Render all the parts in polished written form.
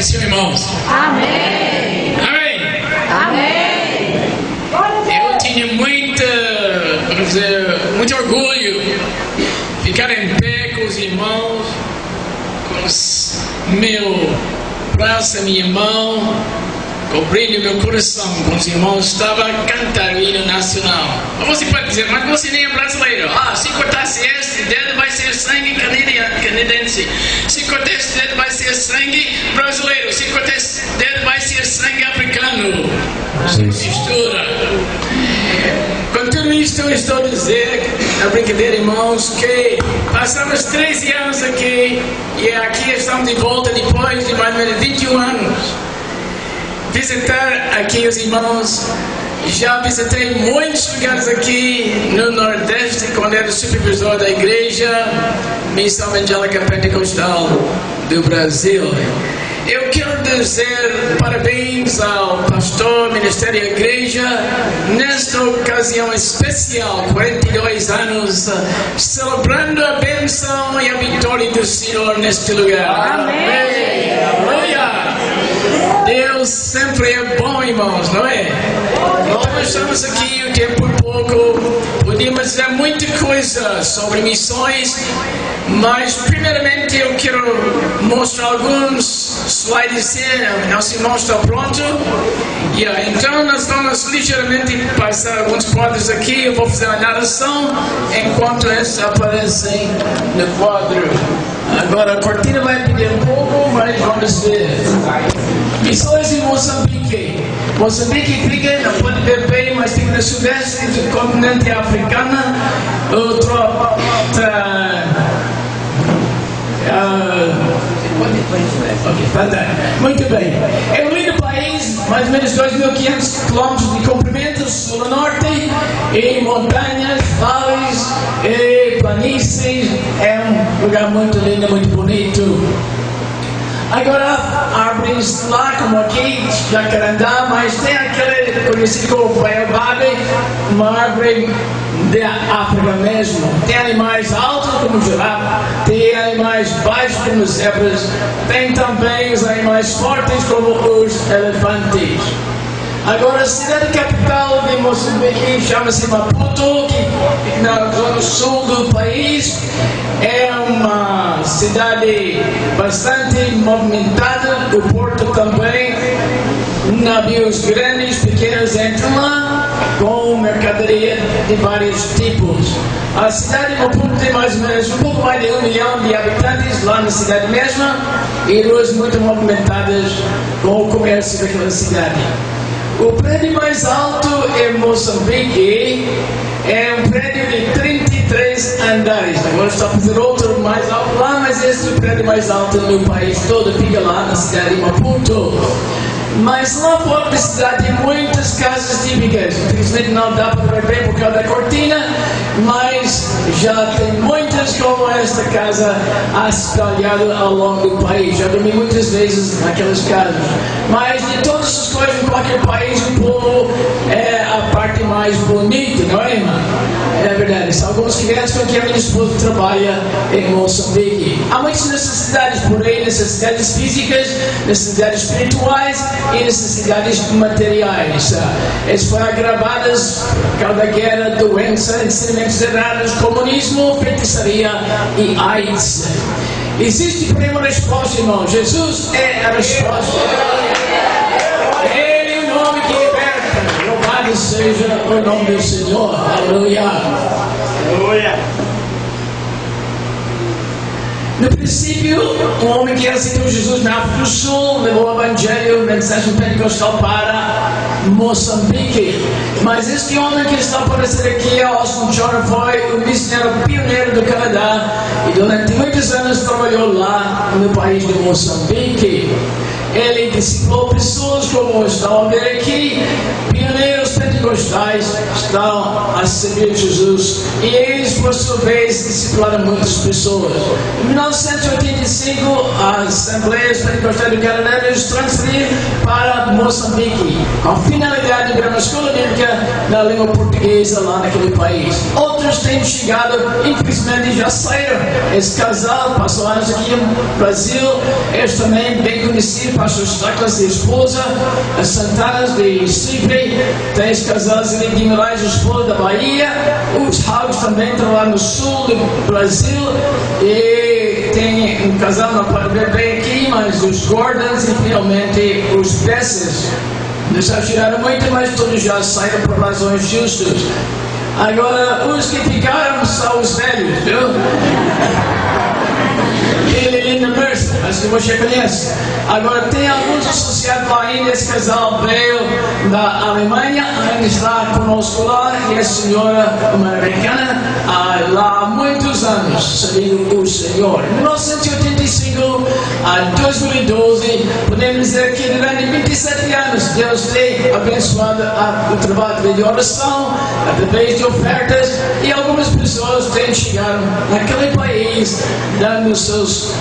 Senhor, irmãos? Amém. Amém. Amém. Eu tinha muito orgulho de ficar em pé com os irmãos, com meu braço, minha mão, cobrindo meu coração com os irmãos. Estava cantando o hino nacional. Você pode dizer, mas você nem é brasileiro. Se cortasse esse dedo vai ser sangue canadense. Se cortar esse dedo vai ser sangue brasileiro. Se cortar esse dedo vai ser sangue africano. Mistura. Com tudo isto eu estou a dizer, na brincadeira, irmãos, que passamos 13 anos aqui e aqui estamos de volta depois de mais ou menos 21 anos. Visitar aqui os irmãos. Já visitei muitos lugares aqui no Nordeste quando era supervisor da igreja Missão Evangélica Pentecostal do Brasil. Eu quero dizer parabéns ao pastor, ministério e igreja nesta ocasião especial, 42 anos, celebrando a bênção e a vitória do Senhor neste lugar. Amém. Aleluia. Deus sempre é bom, irmãos, não é? Nós estamos aqui o tempo pouco, podemos dizer muita coisa sobre missões, mas primeiramente eu quero mostrar alguns slides. Nosso irmão está pronto. Então nós vamos ligeiramente passar alguns quadros aqui. Eu vou fazer a narração enquanto eles aparecem no quadro. Agora a cortina vai pedir um pouco, mas vamos ver. Missões em Moçambique. Moçambique fica na ponte de bem, mas fica no sudeste do continente africano. Muito bem. É um lindo país, mais ou menos 2.500 km de comprimento, sul a norte, e montanhas, vales e planícies. É um lugar muito lindo, muito bonito. Agora, árvores lá, como aqui, jacarandá, mas tem aquele conhecido como baobab, uma árvore da África mesmo. Tem animais altos como girafa, tem animais baixos como zebras, tem também os animais fortes como os elefantes. Agora, a cidade capital de Moçambique chama-se Maputo, que fica na zona sul do país. É uma cidade bastante movimentada, o porto também. Navios grandes, pequenos entram lá com mercadoria de vários tipos. A cidade de Maputo tem mais ou menos um pouco mais de 1 milhão de habitantes lá na cidade mesma e ruas muito movimentadas com o comércio daquela cidade. O prédio mais alto em Moçambique é um prédio de 33 andares. Agora está a fazer outro mais alto lá, mas esse é o prédio mais alto no país todo, fica lá na cidade de Maputo. Mas lá fora da cidade tem muitas casas típicas. Infelizmente não dá para ver por causa da cortina, mas já tem muitas como esta casa espalhada ao longo do país. Já dormi muitas vezes naquelas casas. Mas de todas as coisas em qualquer país, o povo é a parte mais bonita, não é, irmã? É verdade. São alguns clientes com quem a minha esposa trabalha em Moçambique. Há muitas necessidades por aí, necessidades físicas, necessidades espirituais e necessidades materiais. Elas foram agravadas por causa da guerra, doença, ensinamentos errados, comunismo, feitiçaria e AIDS. Existe porém uma resposta, irmão. Jesus é a resposta. Ele é o nome que liberta. Louvado seja o nome do Senhor. Aleluia. Aleluia. No princípio, um homem que aceitou Jesus na África do Sul levou o Evangelho, a mensagem pentecostal para Moçambique. Mas este homem que está aparecendo aqui, Austin Jordan, foi um missionário pioneiro do Canadá e durante muitos anos trabalhou lá no país de Moçambique. Ele discipulou pessoas como estão a ver aqui, pioneiros pentecostais estão a servir Jesus e eles, por sua vez, discipularam muitas pessoas. Em 1985, as Assembleias Pentecostais do Canadá nos transferiram para Moçambique, com a finalidade de abrir uma escola bíblica na língua portuguesa lá naquele país. Outros têm chegado, infelizmente já saíram. Esse casal passou anos aqui no Brasil. Eles também bem conhecidos, pastor Staclas e a esposa, as Santanas de Chipre. Tem esse casal de Guimarães, a esposa da Bahia. Os Haus também estão lá no sul do Brasil. E tem um casal não pode beber aqui, mas os Gordons e finalmente os Besses. Eles já tiraram muito, mas todos já saíram por razões justas. Agora, os que ficaram são os velhos, viu? Ele Linda Mercer, acho que você conhece. Agora, tem alguns associados lá ainda. Esse casal veio da Alemanha, ainda está conosco lá, e a senhora, uma americana, lá há muitos anos, servindo o Senhor. Em 1985 a 2012, podemos dizer que durante 27 anos, Deus tem abençoado o trabalho de oração, através de ofertas, e algumas pessoas têm chegado naquele país, dando os seus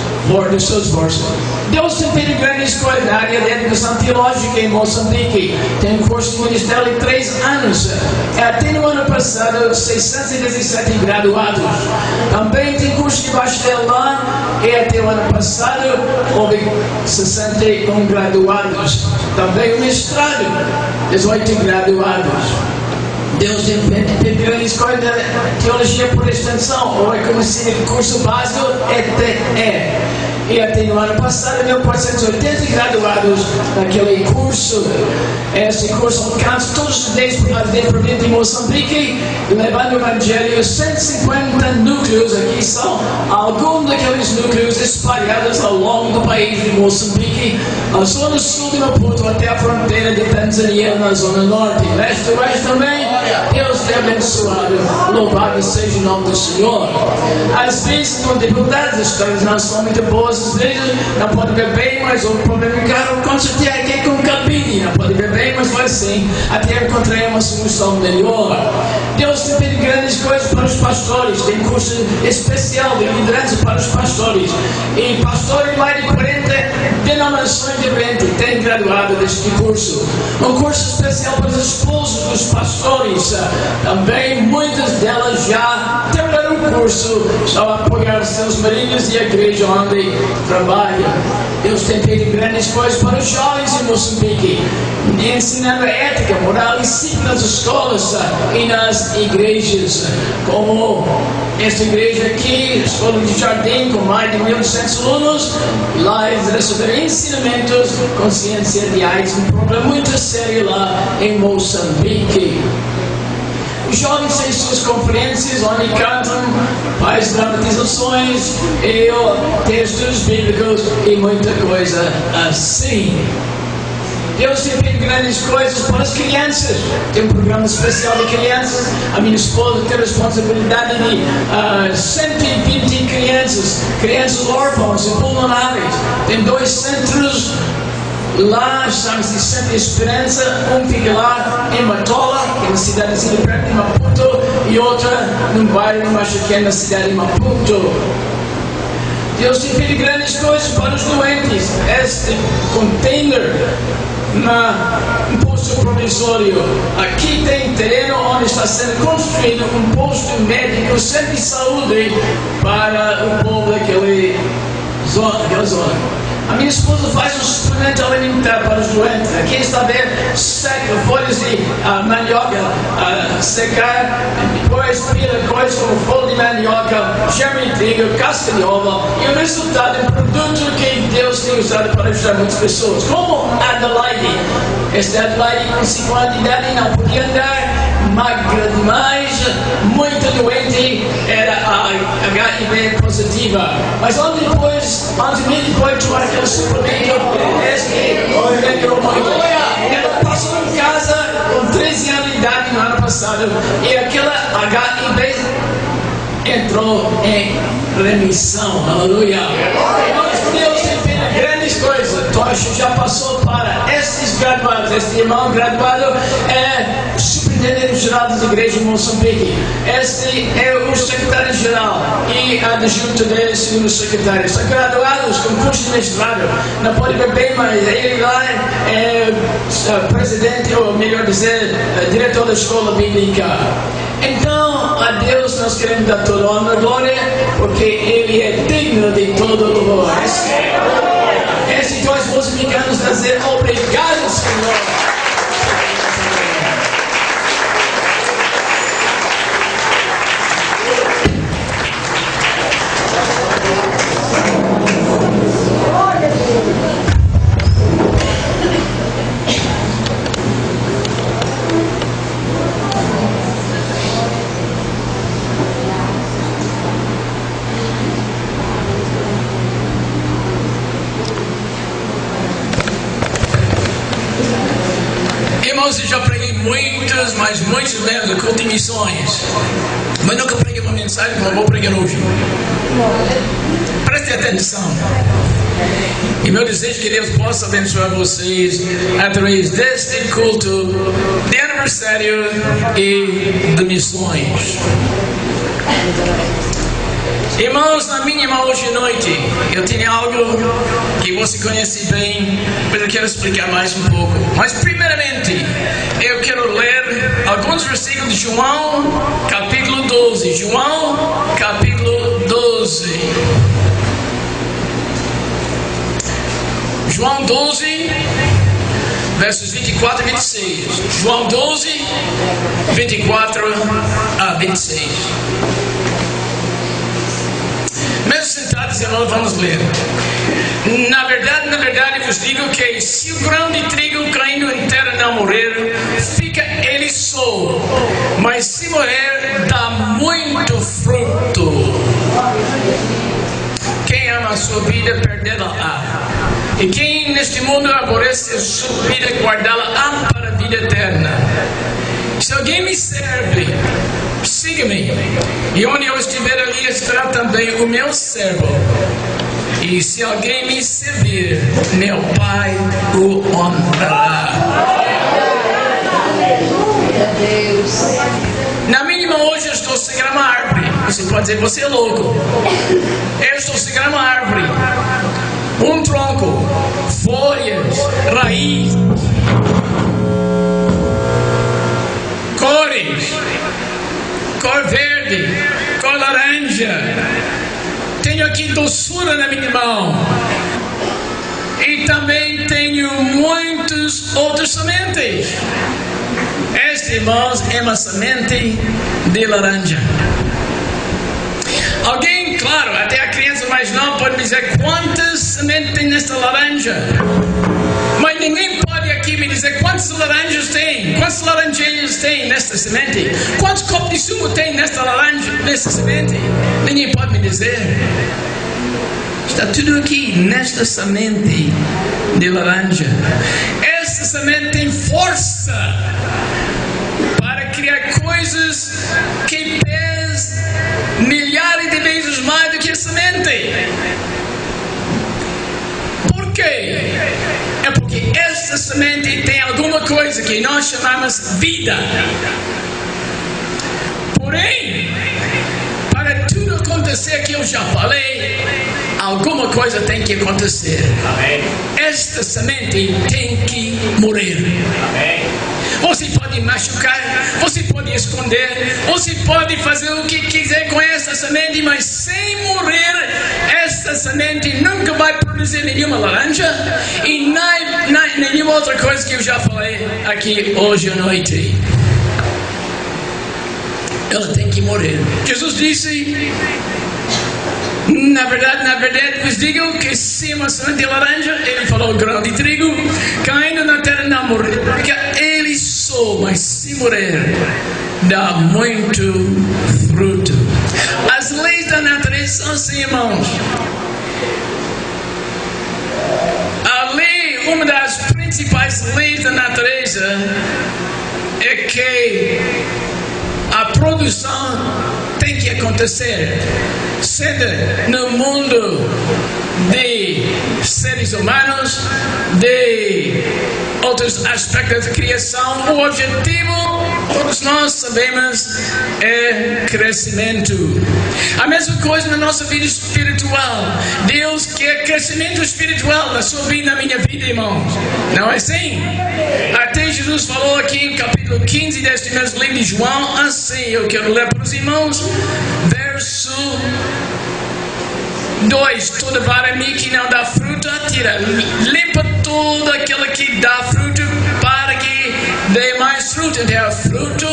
esforços. Deus tem feito grandes coisas na área de educação teológica em Moçambique. Tem um curso de ministério de 3 anos. Até no ano passado, 617 graduados. Também tem curso de bacharel lá, e até o ano passado houve 61 graduados. Também o mestrado, 18 graduados. Deus tem feito grandes coisas da teologia por extensão, ou é conhecido curso básico, ETE. E até no ano passado, 1.480 graduados naquele curso. Esse curso alcança todos os 10 províncias de Moçambique, levando o Evangelho a 150 núcleos. Aqui são alguns daqueles núcleos espalhados ao longo do país de Moçambique, na zona sul de Maputo até a fronteira de Tanzânia, na zona norte. Leste e oeste também. Deus te abençoado. Louvado seja o nome do Senhor. Às vezes, com dificuldades, as coisas não são muito boas. Às vezes, não pode beber, mas o problema é caro. Consertei aqui com cabide. Não pode beber, mas vai sim. Até encontrei uma solução melhor. Deus tem feito grandes coisas para os pastores. Tem curso especial de liderança para os pastores. E pastores mais de 40 denominações diferentes têm graduado deste curso. Um curso especial para os esposos dos pastores. Também muitas delas já terminaram o curso, estão a apoiar seus maridos e a igreja onde trabalham. Deus tem feito grandes coisas para os jovens em Moçambique, ensinando ética, moral e cívica nas escolas e nas igrejas, como esta igreja aqui, a Escola de Jardim, com mais de 1.800 alunos. Lá eles receberam ensinamentos, consciência de AIDS, um problema muito sério lá em Moçambique. Os jovens têm suas conferências onde cantam, fazem dramatizações, textos bíblicos e muita coisa assim. Deus tem feito grandes coisas para as crianças. Tem um programa especial de crianças. A minha esposa tem a responsabilidade de 120 crianças órfãos e vulneráveis. Tem 2 centros lá, chama-se Santa Esperança. Um fica lá em Matola, que é uma cidadezinha perto de Maputo, e outra num bairro mais pequeno na cidade de Maputo. Deus tem feito grandes coisas para os doentes. Este container um posto provisório. Aqui tem terreno onde está sendo construído um posto médico, centro de saúde para o povo daquela zona. A minha esposa faz um suplemento alimentar para os doentes. Aqui está a ver folhas de mandioca secar, depois pila coisas como folha de mandioca, germe de trigo, casca de ova, e o resultado é um produto que Deus tem usado para ajudar muitas pessoas. Como Adelaide. Esta Adelaide com 5 anos de idade não podia andar, magra demais, muito doente, era a HIV positiva. Mas anos depois de tomar aquele suplemento, melhorou muito. Ela passou em casa com 13 anos de idade no ano passado, e aquela HIV entrou em remissão. Aleluia. Deus tem feito grandes coisas. Tocha já passou para estes graduados. Este irmão graduado é superintendente presidente-geral das igrejas de Moçambique. Este é o secretário-geral e adjunto dele, segundo secretário. São graduados com curso de mestrado. Não pode beber, mas ele lá é presidente, ou melhor dizer, diretor da escola bíblica. Então, a Deus nós queremos dar toda a honra e glória, porque Ele é digno de todo louvor. Esses dois moçambicanos dizer obrigado, Senhor. Irmãos, eu já preguei muitos mesmo, culto de missões, mas nunca preguei uma mensagem como eu vou pregar hoje. Prestem atenção. E meu desejo é que Deus possa abençoar vocês através deste culto de aniversário e de missões. Irmãos, na mínima hoje à noite, eu tenho algo que você conhece bem, mas eu quero explicar mais um pouco. Mas primeiramente, eu quero ler alguns versículos de João, capítulo 12. João, capítulo 12. João 12, versos 24 e 26. João 12, 24 a 26. Mesmo sentados, irmãos, vamos ler. Na verdade, vos digo que se o grão de trigo caindo em terra não morrer, fica ele só. Mas se morrer, dá muito fruto. Quem ama a sua vida, perdê-la-á. E quem neste mundo aborrece a sua vida, guardá-la-á para a vida eterna. Se alguém me serve, siga-me, e onde eu estiver, ali estará também o meu servo. E se alguém me servir, meu Pai o honrará. Na mínima hoje eu estou segurando uma árvore. Você pode dizer, você é louco. Eu estou segurando uma árvore. Um tronco, folhas, raiz, cores, cor verde, cor laranja. Tenho aqui doçura na minha mão. E também tenho muitas outras sementes. Esta, irmãos, é uma semente de laranja. Alguém, claro, até a criança mais nova pode dizer quantas sementes tem nesta laranja. Mas ninguém pode aqui me dizer quantas laranjas tem, quantas laranjeiras tem nesta semente, quantos copos de sumo tem nesta laranja, nesta semente. Ninguém pode me dizer. Está tudo aqui nesta semente de laranja. Esta semente tem força para criar coisas que pesam milhares de vezes mais do que a semente. Por quê? É porque esta semente tem alguma coisa que nós chamamos vida. Porém, para tudo acontecer que eu já falei, alguma coisa tem que acontecer. Amém. Esta semente tem que morrer. Amém. Você pode machucar, você pode esconder, você pode fazer o que quiser com essa semente, mas sem morrer, essa semente nunca vai produzir nenhuma laranja e nem nenhuma outra coisa que eu já falei aqui hoje à noite. Ela tem que morrer. Jesus disse, na verdade, vos digo que se uma semente de laranja, ele falou grão de trigo, caindo na terra não morrer, porque ele só, mas se morrer, dá muito fruto. As leis da natureza são assim, irmãos. A lei, uma das principais leis da natureza é que a produção tem que acontecer, sendo no mundo de seres humanos, de outros aspectos da criação. O objetivo, todos nós sabemos, é crescimento. A mesma coisa na nossa vida espiritual. Deus quer crescimento espiritual na sua vida, na minha vida, irmãos. Não é assim? Até Jesus falou aqui em capítulo 15 deste mesmo livro de João, assim, eu quero ler para os irmãos, verso 2: toda vara minha que não dá fruto, atira. Limpa tudo aquilo que dá fruto, para que dê mais fruto. Então, fruto,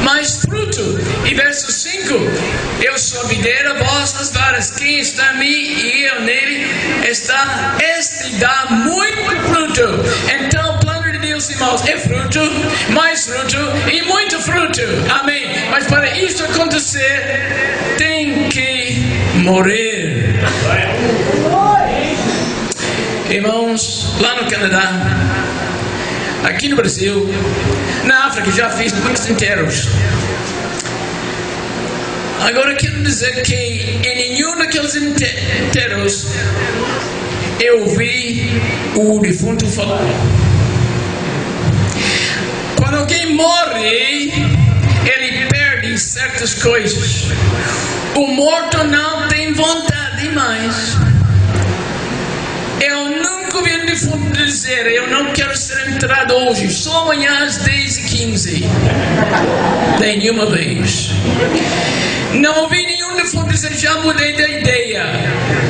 mais fruto. E verso 5: eu sou a videira, vós as varas. Quem está em mim e eu nele está, este dá muito fruto. Então, o plano de Deus, irmãos, é fruto, mais fruto e muito fruto. Amém. Mas para isso acontecer, tem que morrer. Irmãos, lá no Canadá, aqui no Brasil, na África, já fiz muitos enterros. Agora quero dizer que em nenhum daqueles enterros eu vi o defunto falar. Quando alguém morre, ele perde certas coisas. O morto não tem vontade mais. Eu nunca vi um defunto dizer: eu não quero ser enterrado hoje, só amanhã às 10h15. Nenhuma vez. Não ouvi nenhum defunto dizer: já mudei de ideia,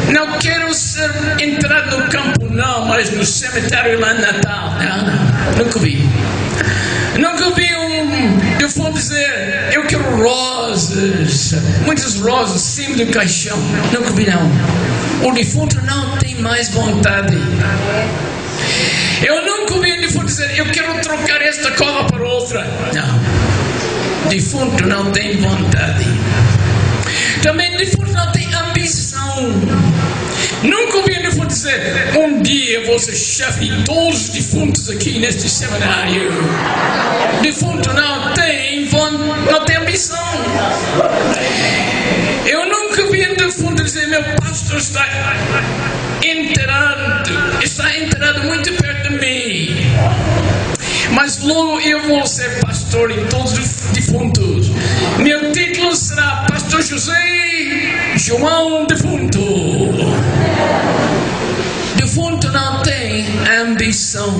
não quero ser enterrado no campo, não, mas no cemitério lá em Natal. Não, nunca vi. Nunca vi um defunto dizer: eu quero rosas, muitas rosas em cima do caixão. Nunca vi, não. O defunto não tem mais vontade. Eu nunca vi um defunto dizer: eu quero trocar esta cova por outra. Não. Defunto não tem vontade. Também defunto não tem ambição. Nunca vi um defunto dizer: um dia eu vou ser chefe de todos os defuntos aqui neste seminário. Defunto não tem ambição. Eu nunca vi um defunto dizer: meu pastor está enterrado muito perto de mim, mas logo eu vou ser pastor em todos os defuntos. Meu título será Pastor José João Defunto. Defunto não tem ambição.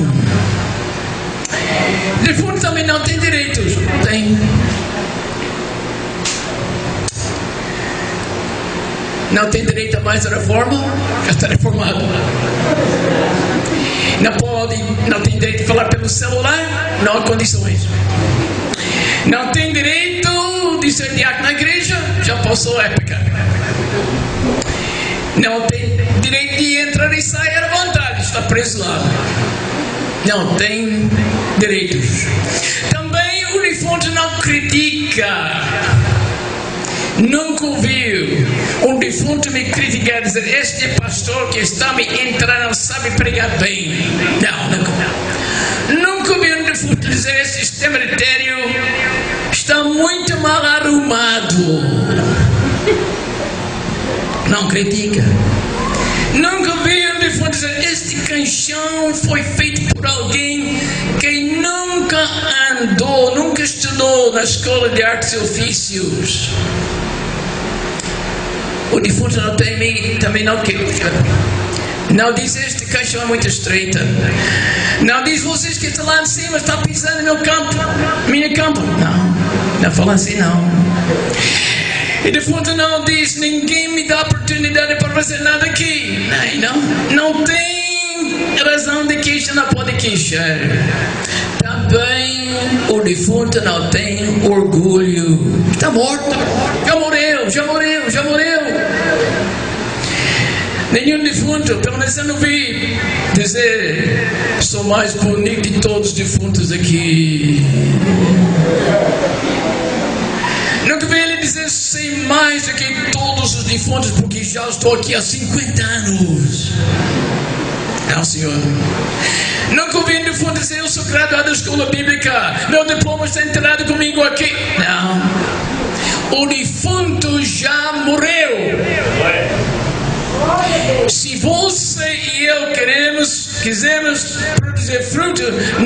Defunto também não tem direitos. Não tem. Não tem direito a mais a reforma. Já está reformado. Não tem direito de falar pelo celular. Não há condições. Não tem direito de ser diácono na igreja. Já passou a época. Não tem direito de entrar e sair à vontade. Está preso lá. Não tem direitos. Também o defunto não critica. Nunca ouviu um defunto me criticar, dizer: este pastor que está me entrando não sabe pregar bem. Não, nunca. Nunca ouvi um defunto dizer: este cemitério está muito mal arrumado. Não critica. Nunca vi um defunto dizer: este caixão foi feito por alguém que nunca andou, nunca estudou na escola de artes e ofícios. O defunto não tem, também não critica. Não diz: este caixão é muito estreita. Não diz: vocês que estão lá em cima estão pisando no meu campo, minha campo. Não fala assim, não. E defunto não diz: ninguém me dá oportunidade para fazer nada aqui. Não tem razão de queixa, não pode queixar. Também o defunto não tem orgulho. Está morto. Já morreu. Nenhum defunto, pelo menos eu não vi dizer: sou mais bonito de todos os defuntos aqui. Nunca vi ele dizer: sei mais do que todos os defuntos, porque já estou aqui há 50 anos. Não, senhor. Nunca vi um defunto dizer: eu sou graduado da escola bíblica, meu diploma está enterrado comigo aqui. Não. O defunto já morreu. Se você e eu quisermos produzir produzir fruto,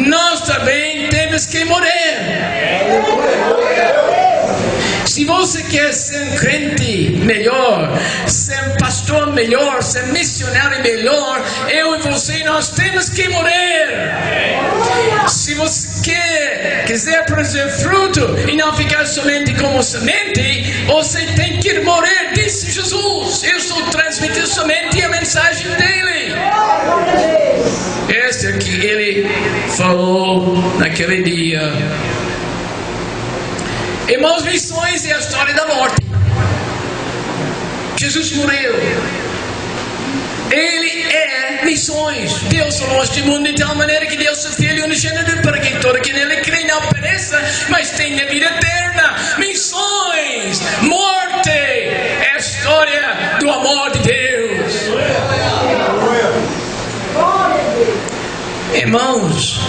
nós também temos que morrer. Se você quer ser um crente melhor, ser um pastor melhor, ser um missionário melhor, eu e você, nós temos que morrer. Se você quiser produzir fruto e não ficar somente como semente, você tem que morrer, disse Jesus. Eu estou transmitindo somente a mensagem dele. Esse é que ele falou naquele dia. Irmãos, missões é a história da morte. Jesus morreu. Ele é missões. Deus amou este mundo de tal maneira que deu seu Filho unigênito para que todo que nele crê não pereça, mas tenha vida eterna. Missões, morte é a história do amor de Deus. Irmãos,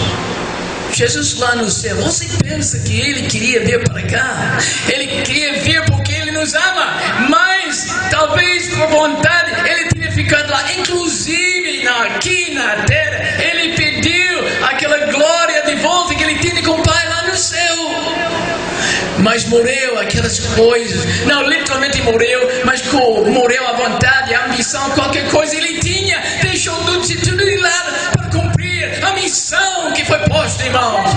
Jesus lá no céu, você pensa que Ele queria vir para cá? Ele queria vir porque Ele nos ama, mas talvez por vontade Ele tenha ficado lá. Inclusive aqui na terra, Ele pediu aquela glória de volta que Ele tinha com o Pai lá no céu. Mas morreu aquelas coisas, não literalmente morreu, mas morreu a vontade, a ambição, qualquer coisa Ele tinha, deixou tudo de lado para cumprir a missão que foi posta, irmãos.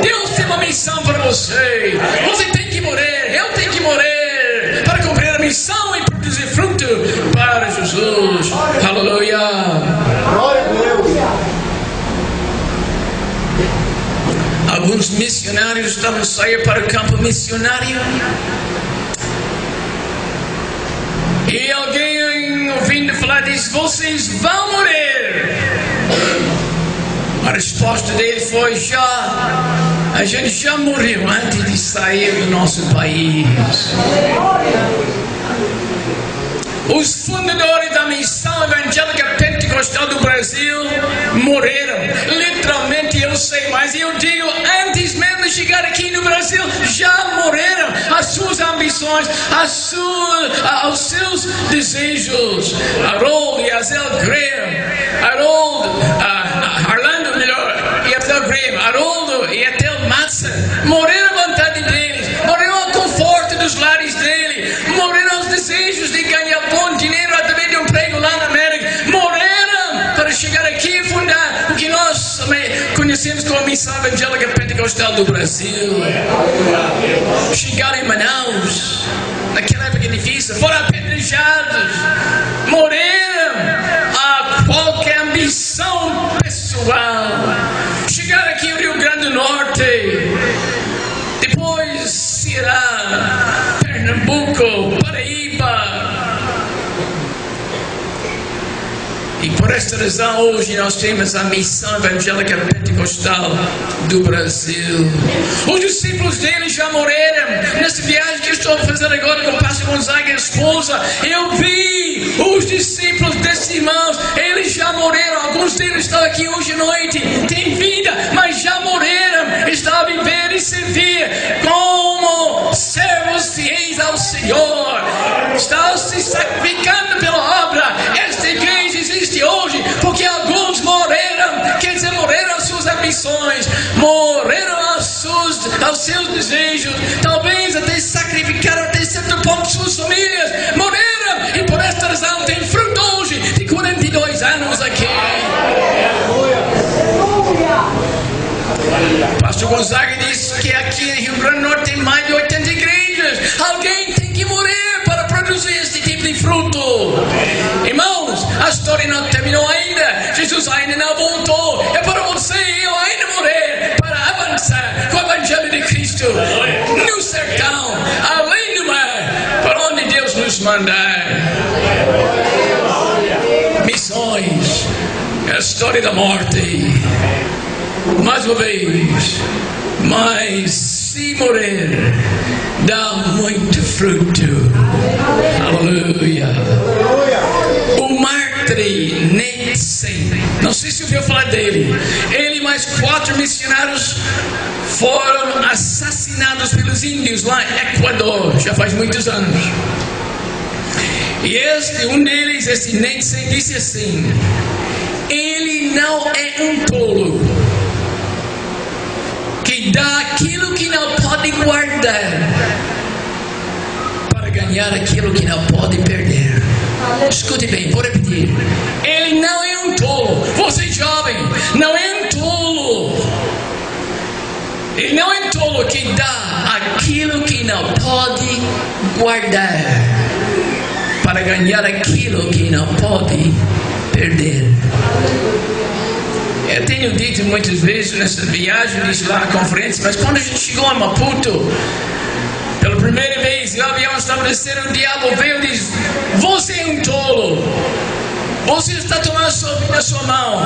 Deus tem uma missão para você. Você tem que morrer, eu tenho que morrer para cumprir a missão e produzir fruto para Jesus. Aleluia. Glória a Deus. Alguns missionários estavam saindo para o campo missionário. E alguém ouvindo falar disso, vocês vão morrer. A resposta dele foi: a gente já morreu antes de sair do nosso país. Os fundadores da missão evangélica pentecostal do Brasil morreram. Literalmente, eu sei, mas eu digo, antes mesmo de chegar aqui no Brasil, já morreram. As suas ambições, aos seus desejos. Harold e Azel Graham, Orlando melhor, e Azel Graham, Haroldo e Ethel Matson, morreram à vontade deles, morreram ao conforto dos lares dele, morreram aos desejos de ganhar bom dinheiro através de um emprego lá na América, morreram para chegar aqui e fundar o que nós conhecemos como a Missão Evangélica Pentecostal do Brasil. Chegaram em Manaus, naquela época difícil, foram apedrejados, morreram a qualquer ambição pessoal. Chegaram aqui no Rio Grande do Norte, depois Ceará, Pernambuco, Paraíba. E por esta razão hoje nós temos a Missão Evangélica Pentecostal do Brasil. Os discípulos dele já morreram. Nessa viagem que eu estou fazendo agora com o pastor Gonzaga e a esposa, eu vi os discípulos desses irmãos, eles já morreram. Alguns deles estão aqui hoje à noite, têm vida, mas já morreram. Estão a viver e servir como servos fiéis ao Senhor. Estão se sacrificando pela obra. Esta igreja existe hoje porque alguns morreram, quer dizer, morreram às suas ambições, morreram aos seus desejos, talvez até sacrificaram até certo ponto suas famílias, morreram, e por esta razão tem fruto hoje de 42 anos aqui. Pastor Gonzaga disse que aqui em Rio Grande do Norte tem mais de 80 igrejas. Alguém tem que morrer para produzir este tipo de fruto. Irmãos, a história não terminou ainda. Jesus ainda não voltou. É para você e eu ainda morrer para avançar com o Evangelho de Cristo no sertão, além do mar, para onde Deus nos mandar. Missões é a história da morte. Mais uma vez, mas se morrer, dá muito fruto. Aleluia. O mártir Netsen, não sei se ouviu falar dele. Ele e mais 4 missionários foram assassinados pelos índios lá em Equador, já faz muitos anos. E um deles, esse Netsen, disse assim: ele não é um tolo que dá aquilo que não pode guardar para ganhar aquilo que não pode perder. Escute bem, vou repetir. Ele não é um tolo. Você jovem, não é um tolo. Ele não é tolo que dá aquilo que não pode guardar para ganhar aquilo que não pode perder. Eu tenho dito muitas vezes nessa viagem, disse lá na conferência, mas quando a gente chegou a Maputo, pela primeira vez, o avião estava descendo, o diabo veio e disse: você é um tolo. Você está tomando a sua vida na sua mão.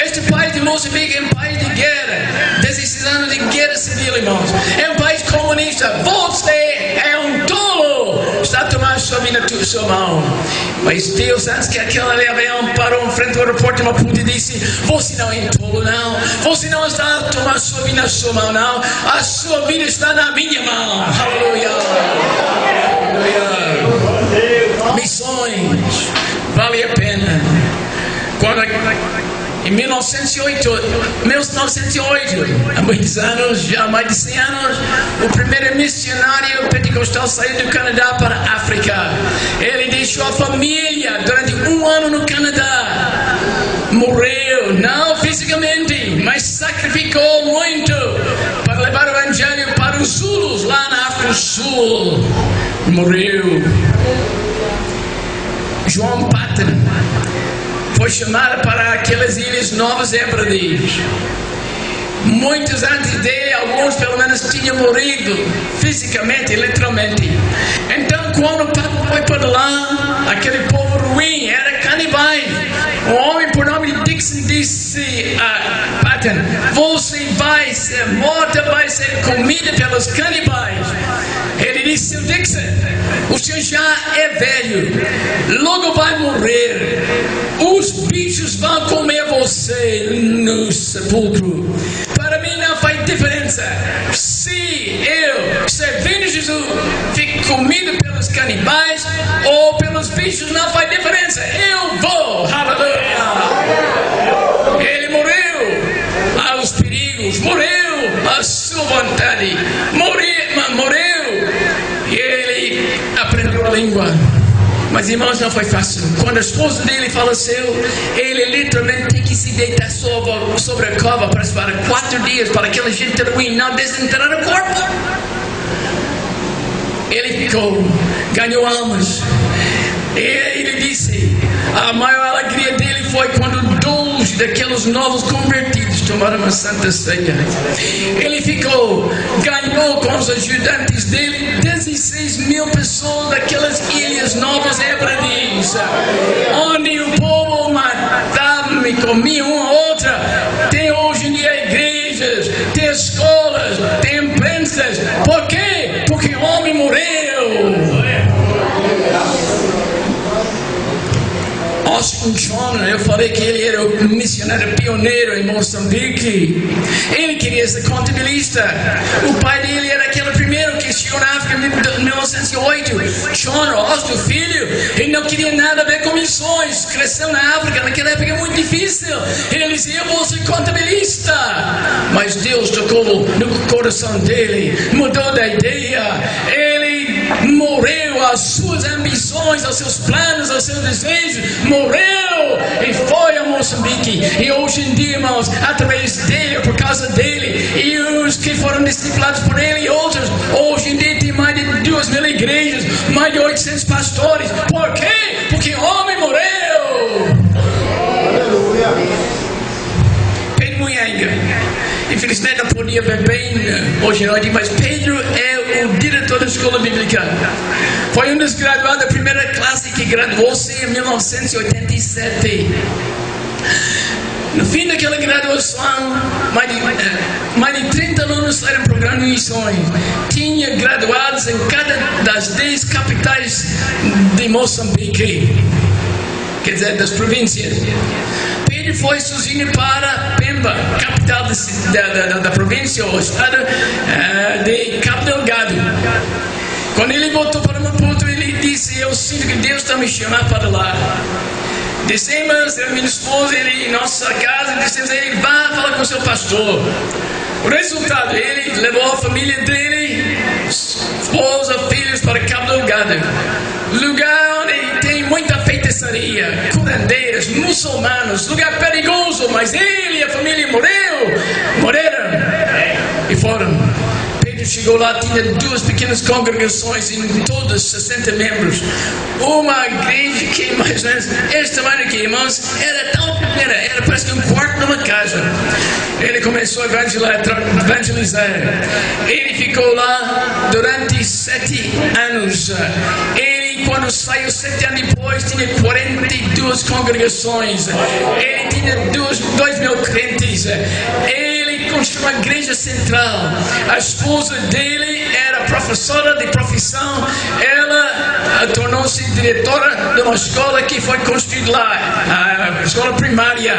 Este país de Moçambique é um país de guerra. 16 anos de guerra civil, irmãos. É um país comunista. Você é um tolo. Está tomando a sua vida na sua mão. Mas Deus, antes que aquele avião parou em frente ao aeroporto de Maputo e disse: você não é tolo, não. Você não está tomando a sua vida na sua mão, não. A sua vida está na minha mão. Aleluia. Aleluia. Missões. Vale a pena. Quando em 1908, há muitos anos, já há mais de 100 anos, o primeiro missionário pentecostal saiu do Canadá para a África. Ele deixou a família durante 1 ano no Canadá. Morreu, não fisicamente, mas sacrificou muito para levar o evangelho para os Zulus, lá na África do Sul. Morreu. João Patton foi chamado para aquelas ilhas Novas Hébrides. Muitos antes dele, alguns pelo menos tinham morrido fisicamente e literalmente. Então, quando Patton foi para lá, aquele povo ruim era canibais. Um homem por nome de Dixon disse a Patton: você vai ser morta, vai ser comida pelos canibais. Ele disse: seu Dixon, o senhor já é velho, logo vai morrer. Os bichos vão comer você no sepulcro. Para mim não faz diferença se eu, servindo Jesus, fico comido pelos canibais ou pelos bichos, não faz diferença. Eu vou. Aleluia. Ele morreu aos perigos, morreu à sua vontade, morreu e ele aprendeu a língua. Mas, irmãos, não foi fácil. Quando a esposa dele faleceu, ele literalmente tem que se deitar sobre a cova para 4 dias para aquela gente ruim não desenterrar o corpo. Ele ficou, ganhou almas. E ele disse: a maior alegria dele foi quando 12 daqueles novos convertidos tomaram uma santa ceia. Ele ficou, ganhou com os ajudantes dele 16 mil pessoas daquelas ilhas Novas Hébrides, onde o povo matava e comia uma a outra. Tem hoje em dia igrejas, tem escolas, tem empresas. Por quê? Porque o homem morreu. Austin John, eu falei que ele era o missionário pioneiro em Moçambique. Ele queria ser contabilista. O pai dele era aquele primeiro que chegou na África em 1908. John Austin, filho, ele não queria nada a ver com missões. Cresceu na África, naquela época muito difícil. Ele dizia: eu vou ser contabilista. Mas Deus tocou no coração dele, mudou da ideia. Ele morreu às suas ambições, aos seus planos, aos seus desejos. Morreu e foi a Moçambique. E hoje em dia, irmãos, através dele, por causa dele, e os que foram discipulados por ele e outros, hoje em dia tem mais de 2.000 igrejas, mais de 800 pastores. Por quê? Porque o homem morreu. Aleluia. Pedro Munhanga, infelizmente não podia ver bem hoje à noite, mas Pedro é o diretor da escola bíblica. Foi um dos graduados da primeira classe que graduou-se em 1987. No fim daquela graduação, mais de 30 alunos saíram do programa de missões. Tinha graduados em cada das 10 capitais de Moçambique, quer dizer, das províncias. Pedro foi sozinho para Pemba, capital da província, ou estado de Cabo Delgado. Quando ele voltou para Maputo, ele disse: eu sinto que Deus está me chamando para lá. Dissemos, minha esposa, ele em nossa casa, dissemos a ele, vá falar com o seu pastor. O resultado, ele levou a família dele, esposa, filhos para Cabo Delgado, lugar onde tem muita feitiçaria, curandeiras, muçulmanos, lugar perigoso, mas ele e a família morreram e foram. Chegou lá, tinha 2 pequenas congregações em todas 60 membros. Uma igreja que mais ou menos, este tamanho aqui, irmãos, era tão pequena, era parece que um quarto numa casa. Ele começou a evangelizar. Ele ficou lá durante 7 anos. Ele, quando saiu 7 anos depois, tinha 42 congregações. Ele tinha 2.000 crentes. Ele construiu uma igreja central. A esposa dele era professora de profissão. Ela tornou-se diretora de uma escola que foi construída lá, a escola primária.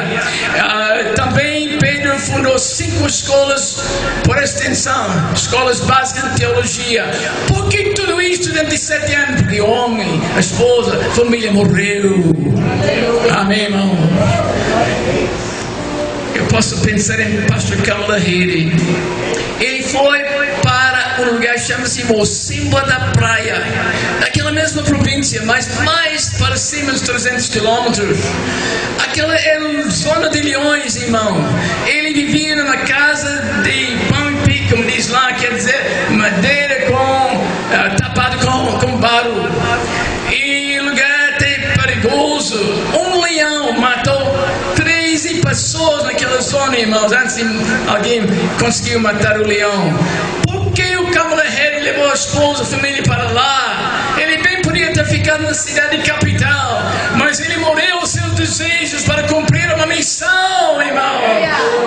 Também Pedro fundou 5 escolas por extensão, escolas básicas de teologia. Por que tudo isso durante 7 anos? Porque o homem, a esposa, a família morreu. Amém, irmão? Eu posso pensar em pastor Kamalahere. Ele foi para um lugar que chama-se Mocimboa da Praia, daquela mesma província, mas mais para cima dos 300 quilômetros. Aquela era uma zona de leões, irmão. Ele vivia numa casa de pão e pique, como diz lá, quer dizer, madeira tapado com barro. E lugar até perigoso. Um leão matou 13 pessoas naquela zona, irmãos, antes de alguém conseguiu matar o leão. Por que o Kamalahere levou a esposa, a família para lá? Ele bem podia ter ficado na cidade capital, mas ele morreu os seus desejos para cumprir uma missão, irmão.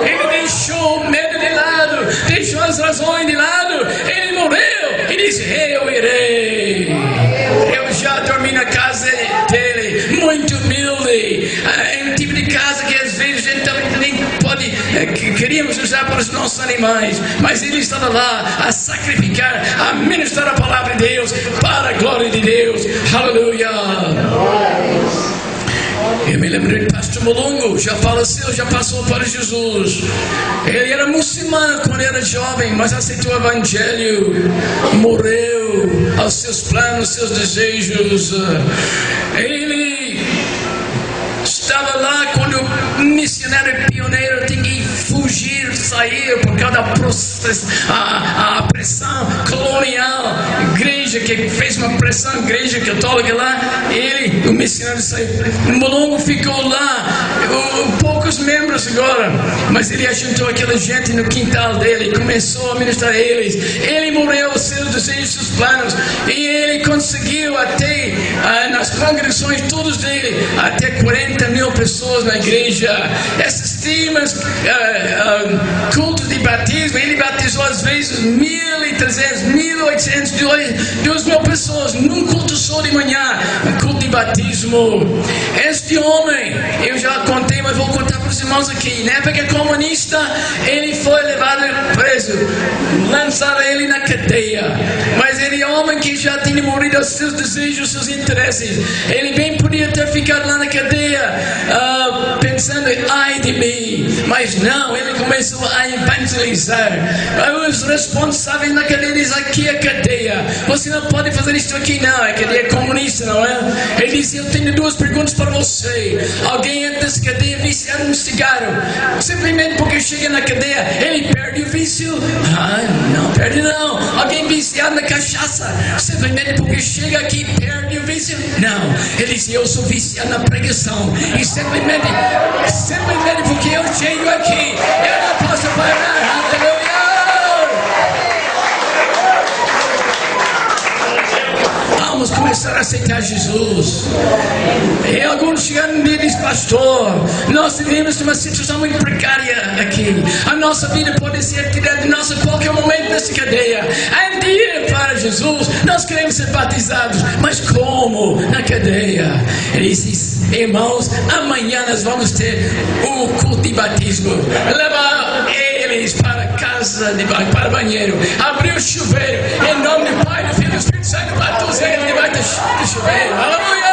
Ele deixou o medo de lado, deixou as razões de lado, ele morreu e disse, eu irei. Eu já dormi na casa dele, muito humilde, é um tipo de casa que às vezes a gente também nem pode, queríamos usar para os nossos animais, mas ele estava lá a sacrificar, a ministrar a palavra de Deus para a glória de Deus. Aleluia. Eu me lembro de pastor Molongo, já faleceu, já passou para Jesus. Ele era muçulmano quando era jovem, mas aceitou o evangelho, morreu aos seus planos, seus desejos. Ele estava lá quando o missionário pioneiro tinha que fugir, sair por causa da pressão colonial. Igreja que fez uma pressão, igreja católica lá. Ele, o missionário, saiu. O Molongo ficou lá, poucos membros agora, mas ele ajuntou aquela gente no quintal dele e começou a ministrar a eles. Ele morreu os seus desejos, seus planos, e ele conseguiu até nas congregações todos dele, até 40.000 pessoas na igreja. Essas temas, culto de batismo, ele batizou às vezes 1.300, 1.800, 2.000 pessoas num culto só de manhã, um culto de batismo. Este homem, eu já contei, mas vou contar para os irmãos aqui. Na época comunista, ele foi levado preso, lançaram ele na cadeia, mas ele é um homem que já tinha morrido aos seus desejos, seus interesses. Ele bem podia ter ficado lá na cadeia, pensando, ai de mim, mas não, ele começou a evangelizar. Os responsáveis na cadeia dizem, aqui é a cadeia, você não pode fazer isso aqui não, a cadeia é comunista, não é? Ele disse, eu tenho 2 perguntas para você. Alguém entra nessa cadeia viciado no cigarro, simplesmente porque chega na cadeia, ele perde o vício? Não perde não. Alguém viciado na cachaça, simplesmente porque chega aqui perde o vício? Não. Ele disse, eu sou viciado na pregação, e simplesmente porque eu chego aqui, eu não posso parar. Aleluia! Vamos começar a aceitar Jesus. E alguns chegaram e dizem, pastor, nós vivemos numa situação muito precária aqui. A nossa vida pode ser tirada de nós a qualquer momento dessa cadeia. Um dia para Jesus, nós queremos ser batizados, mas como? Na cadeia. Ele disse, irmãos, amanhã nós vamos ter o culto de batismo. Leva eles para casa, para o banheiro, abriu o chuveiro, em nome do Pai, do Filho e do Espírito Santo, batou eles debaixo do chuveiro. Aleluia!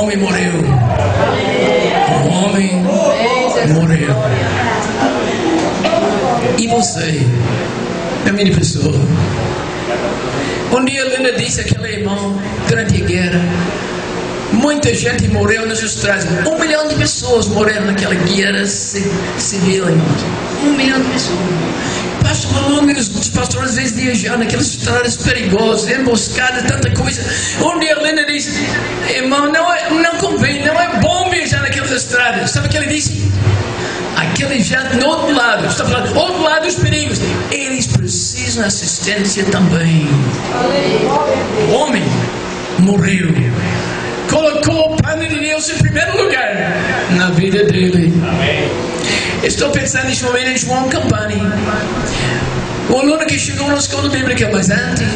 homem morreu. Um homem morreu. E você, a minha pessoa, um dia Linda disse àquele irmão, durante a guerra, muita gente morreu nas estradas. 1 milhão de pessoas morreram naquela guerra civil, irmãos. 1 milhão de pessoas. Os pastores às vezes viajaram naquelas estradas perigosas, emboscadas, tanta coisa. Um dia Linda disse, irmão, não convém, não é bom viajar naquelas estradas. Sabe o que ele disse? Aquele gente no outro lado, está falando, outro lado dos perigos, eles precisam de assistência também. O homem morreu, colocou o plano de Deus em primeiro lugar na vida dele. Estou pensando neste momento em João Campani, o aluno que chegou na escola bíblica, mas antes,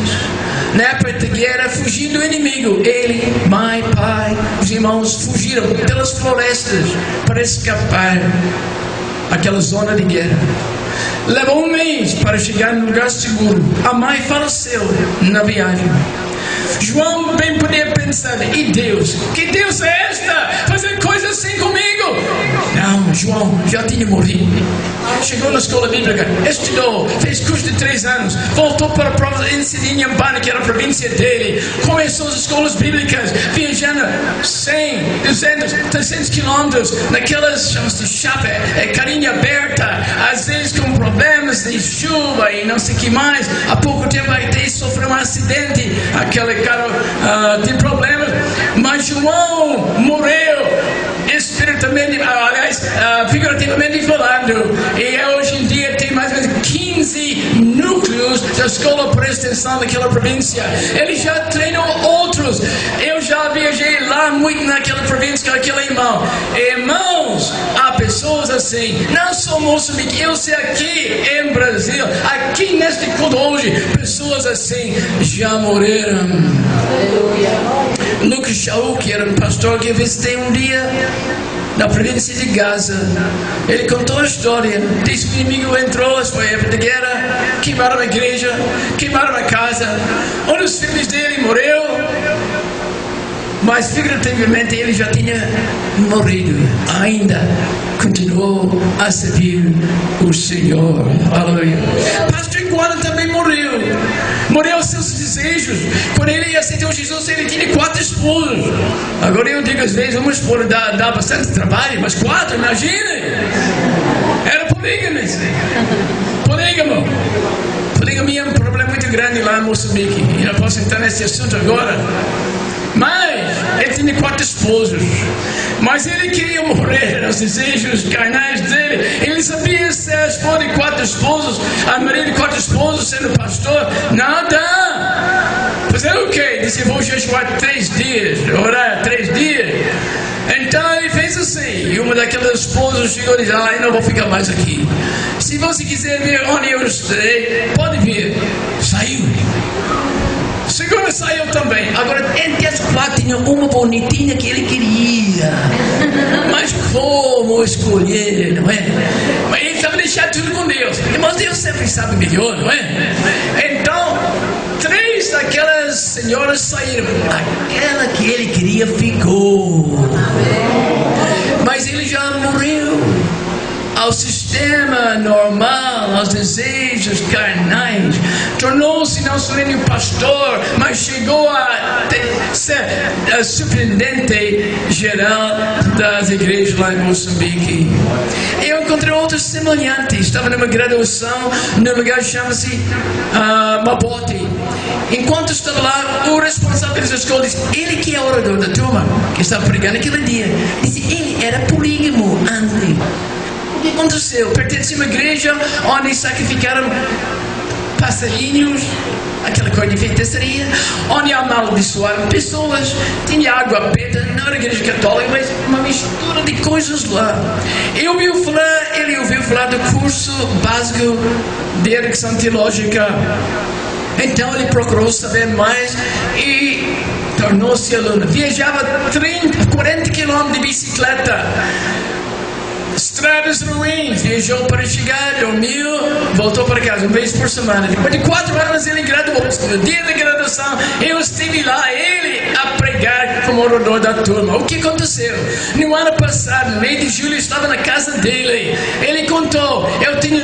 na época da guerra, fugindo do inimigo. Ele, mãe, pai, os irmãos fugiram pelas florestas para escapar daquela zona de guerra. Levou 1 mês para chegar no lugar seguro. A mãe faleceu na viagem. João bem podia pensar, e Deus? Que Deus é esta? Fazer coisas assim comigo? Não, João já tinha morrido. Chegou na escola bíblica, estudou, fez curso de 3 anos, voltou para a província de Inhambane, que era a província dele, começou as escolas bíblicas, viajando 100, 200, 300 quilômetros, naquelas, chama-se chapa, carinha aberta, às vezes com problemas de chuva e não sei o que mais. Há pouco tempo até sofreu um acidente, aquele cara tem problemas, mas João morreu espiritualmente, aliás, figurativamente falando, e hoje em dia tem mais ou menos 15 núcleos da escola por extensão daquela província. Ele já treinou outros. Eu já viajei lá muito naquela província com aquele irmão. Irmãos, há pessoas assim, não só Moçambique, eu sei aqui em Brasil, aqui neste culto hoje, pessoas assim já morreram. Lucas Shaul, que era um pastor que eu visitei um dia na província de Gaza, ele contou a história. Disse que o inimigo entrou, foi a época da guerra, queimaram a igreja, queimaram a casa, um dos filhos dele morreu, mas figurativamente ele já tinha morrido, ainda continuou a servir o Senhor. Aleluia. Pastor Iguana também morreu seus desejos. Quando ele aceitou Jesus, ele tinha 4 esposas. Agora eu digo às vezes, uma esposa dá bastante trabalho, mas 4, imagine. Era polígamo. Poligamia é um problema muito grande lá em Moçambique, e não posso entrar nesse assunto agora. Mas ele tinha 4 esposos, mas ele queria morrer, os desejos carnais dele. Ele sabia ser a esposa de 4 esposos, a marido de 4 esposos, sendo pastor. Não dá. Fazer o quê? Disse, vou jejuar 3 dias, orar 3 dias. Então ele fez assim, e uma daquelas esposas chegou e disse, eu não vou ficar mais aqui. Se você quiser ver onde eu estarei, pode vir. Saiu. Segunda saiu também. Agora, entre as 4 tinha uma bonitinha que ele queria. Mas como escolher, não é? Mas ele estava deixando tudo com Deus. Mas Deus sempre sabe melhor, não é? Então, 3 daquelas senhoras saíram. Aquela que ele queria ficou. Mas ele já morreu. Ao sistema normal, aos desejos carnais, tornou-se não somente um pastor, mas chegou a ser a superintendente geral das igrejas lá em Moçambique. Eu encontrei outros semelhantes. Estava numa graduação num lugar que chama-se Mabote. Enquanto estava lá, o responsável da escola disse, ele que é o orador da turma, que estava pregando aquele dia, disse, ele era polígamo antes. O que aconteceu? Pertencia a uma igreja onde sacrificaram passarinhos, aquela coisa de feitiçaria, onde amaldiçoaram pessoas, tinha água benta, não era igreja católica, mas uma mistura de coisas lá. Ele ouviu falar do curso básico de educação teológica. Então ele procurou saber mais e tornou-se aluno. Viajava 40 quilômetros de bicicleta. Estradas ruins, viajou para chegar, dormiu, voltou para casa 1 vez por semana. Depois de 4 anos ele graduou. No dia da graduação, eu estive lá, ele a pregar chefe morador da turma. O que aconteceu? No ano passado, no mês de julho, eu estava na casa dele. Ele contou, eu tinha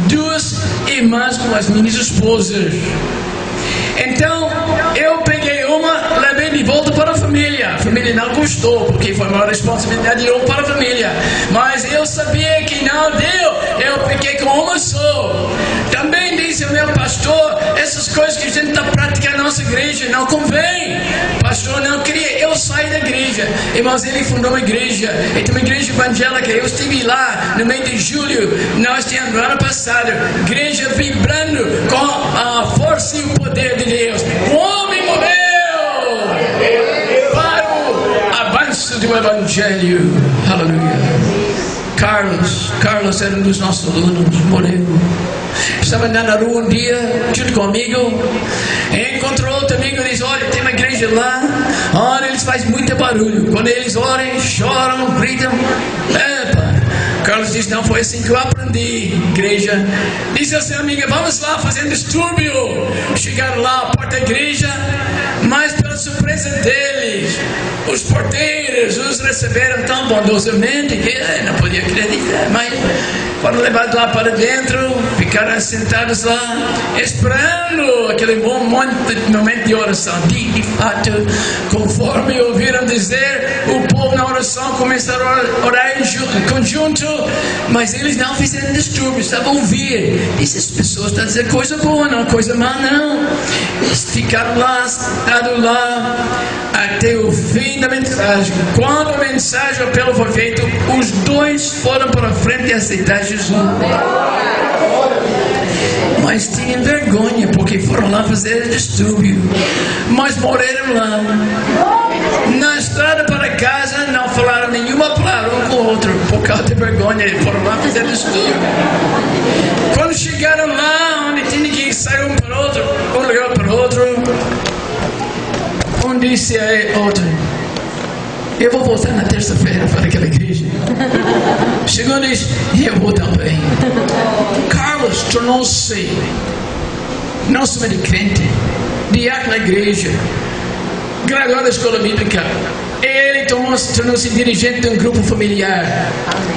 2 irmãs com as minhas esposas. Então, eu peguei uma, levei de volta para a família. A família não gostou, porque foi uma responsabilidade de eu para a família. Mas eu sabia que não deu, eu fiquei com uma só. Também disse o meu pastor, essas coisas que a gente está praticando na nossa igreja não convém. O pastor não queria eu sair da igreja. Irmãos, ele fundou uma igreja, ele tem uma igreja evangélica. Eu estive lá no mês de julho, nós tínhamos no ano passado, igreja vibrando com a força e o poder de Deus. O homem morreu para o avanço do evangelho. Aleluia. Carlos era um dos nossos alunos, morreu. Estava andando na rua um dia, junto comigo, e encontrou outro amigo e disse, olha, tem uma igreja lá, olha, eles fazem muito barulho. Quando eles oram, choram, gritam. Epa. Carlos disse, não foi assim que eu aprendi, igreja. Disse a sua amiga, vamos lá fazer um distúrbio. Chegaram lá à porta da igreja, mas pela surpresa deles, os porteiros os receberam tão bondosamente que não podia acreditar. Mas foram levados lá para dentro, ficaram sentados lá, esperando aquele momento de oração. De fato, conforme ouviram dizer, o povo na oração começaram a orar em conjunto, mas eles não fizeram distúrbio, estavam a ouvir. Essas pessoas estão a dizer coisa boa, não coisa má, não. Eles ficaram lá, sentados lá, até o fim da mensagem. Quando a mensagem, o apelo foi feito, os dois foram para frente e aceitaram Jesus. Mas tinham vergonha, porque foram lá fazer distúrbio. Mas morreram lá. Na estrada para casa, não falaram nenhuma palavra um com o outro, por causa de vergonha. Foram lá fazer distúrbio. Quando chegaram lá, onde tinha que sair um para o outro, um olhou para o outro, um disse a outro, eu vou voltar na terça-feira para aquela igreja. O segundo disse, eu vou também. Carlos tornou-se não somente crente, diácono na igreja, graduado da escola bíblica. Ele tornou-se dirigente de um grupo familiar.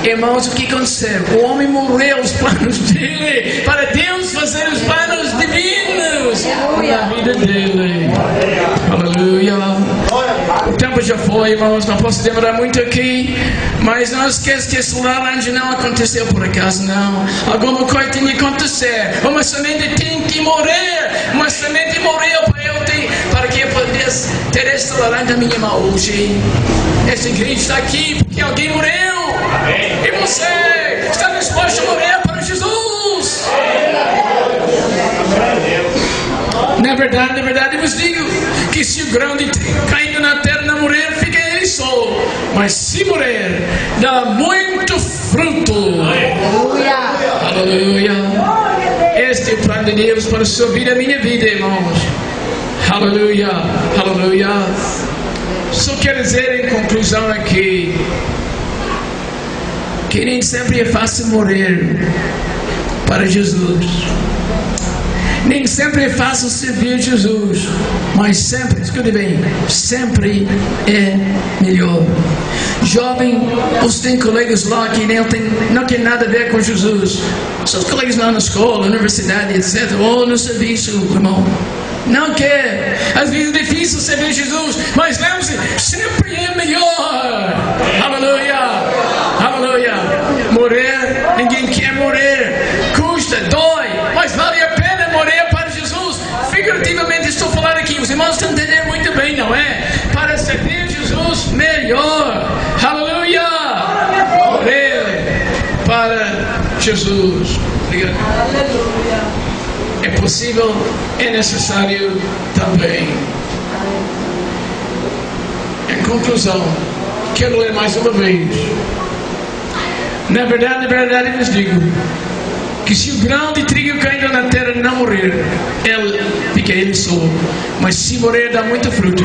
Irmãos, o que aconteceu? O homem morreu os planos dele, para Deus fazer os planos divinos na vida dele. Aleluia. O tempo já foi, irmãos, não posso demorar muito aqui, mas não esqueça que esse laranja não aconteceu por acaso, não. Alguma coisa tem que acontecer. Uma semente tem que morrer. Uma semente morreu para que eu pudesse ter esta laranja na minha mão hoje. Esta igreja está aqui porque alguém morreu. E você está disposto a morrer para Jesus? Na verdade, eu vos digo que se o grão de trigo caindo na terra não morrer, fica ele só. Mas se morrer, dá muito fruto. Aleluia. Aleluia. Este é o plano de Deus para a sua vida e a minha vida, irmãos. Aleluia. Aleluia. Só quero dizer em conclusão aqui que nem sempre é fácil morrer para Jesus. Nem sempre é fácil servir Jesus, mas sempre, escute bem, sempre é melhor. Jovem, você tem colegas lá que não tem nada a ver com Jesus. Seus colegas lá na escola, universidade, etc. Ou no serviço, irmão. Não quer. Às vezes é difícil servir Jesus, mas lembre-se, sempre é melhor. Aleluia. Aleluia. Morrer, ninguém quer morrer. Custa, dói, mas vale a pena morrer para Jesus. Figurativamente estou falando aqui, os irmãos estão entendendo muito bem, não é? Para servir Jesus melhor. Aleluia. Morrer para Jesus. Obrigado. Aleluia. É possível, é necessário também. Em conclusão, quero ler mais uma vez. Na verdade, eu vos digo que se o grão de trigo caindo na terra não morrer, fica ele só. Mas se morrer, dá muito fruto.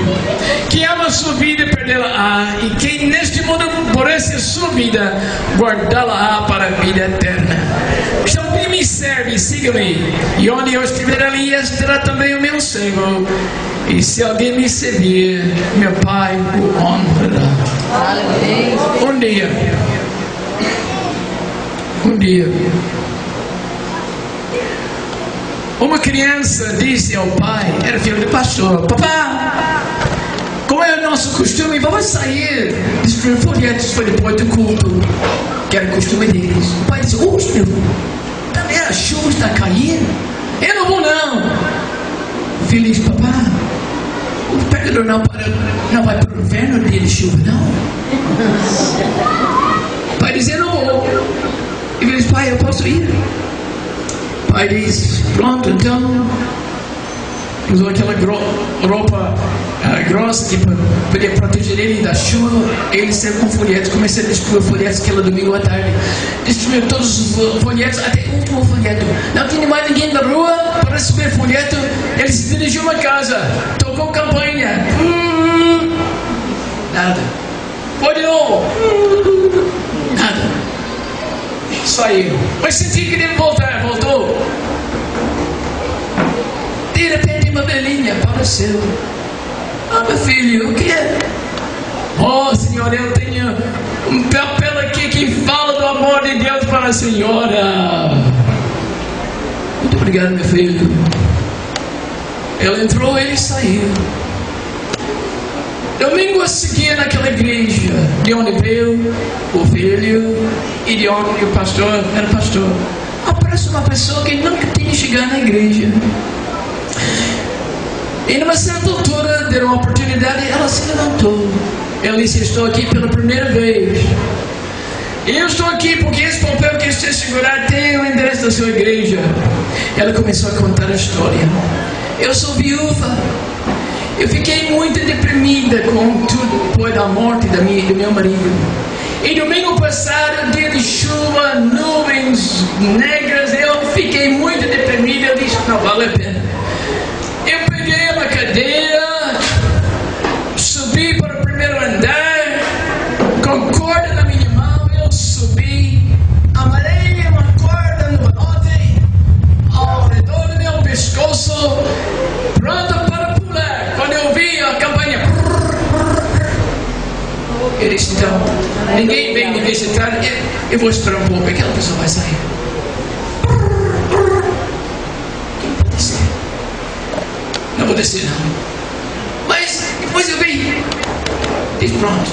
Quem ama a sua vida, perdê-la-á. E quem neste mundo aborrece a sua vida, guardá-la-á para a vida eterna. Se alguém me serve, siga-me. E onde eu estiver ali, estará também o meu servo. E se alguém me servir, meu Pai o honrará. Um dia, uma criança disse ao pai, era filho do pastor: papá, como é o nosso costume, vamos sair destruir folhetos foi depois do culto, que era o costume deles. O pai disse: meu filho, também a chuva está caindo, eu não vou não. O filho disse: papá, o pecador não vai para o inferno no dia de chuva não. O pai disse: eu não vou. E ele disse: pai, eu posso ir? O pai diz: pronto, então usou aquela roupa grossa que podia proteger ele da chuva. Ele saiu com folhetos, começou a destruir folhetos aquele domingo à tarde. Destruiu todos os folhetos, até o último folheto. Não tinha mais ninguém na rua para receber folheto. Ele se dirigiu a uma casa, tocou campanha. Nada. Foi de novo. Nada. Saiu. Mas senti que ele voltou. De repente uma velhinha apareceu. Meu filho, o que é? Senhora, eu tenho um papel aqui que fala do amor de Deus para a senhora. Muito obrigado, meu filho. Ele entrou, ele saiu. Domingo a seguir naquela igreja, de onde veio o filho e de onde o pastor era pastor, aparece uma pessoa que nunca tinha chegado na igreja. E numa certa altura, deram uma oportunidade, ela se levantou. Ela disse: estou aqui pela primeira vez. E eu estou aqui porque esse papel que você segurar tem o endereço da sua igreja. Ela começou a contar a história. Eu sou viúva. Eu fiquei muito deprimida com tudo depois da morte do meu marido. E domingo passado, dia de chuva, nuvens negras, eu fiquei muito deprimida. Eu disse: não vale a pena. Eu peguei uma cadeira, subi para o primeiro andar, com corda na minha mão, eu subi, amarrei uma corda no bote, ao redor do meu pescoço, pronto para pular. Quando eu vi a campanha, eu disse: então, ninguém vem me visitar, eu vou esperar um pouco, aquela pessoa vai sair. Não vou descer não. Mas depois eu vi. Disse: pronto.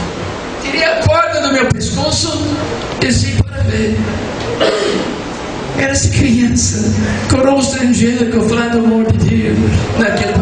Tirei a corda do meu pescoço, desci para ver. Era essa criança com o rosto angélico falando do amor de Deus naquela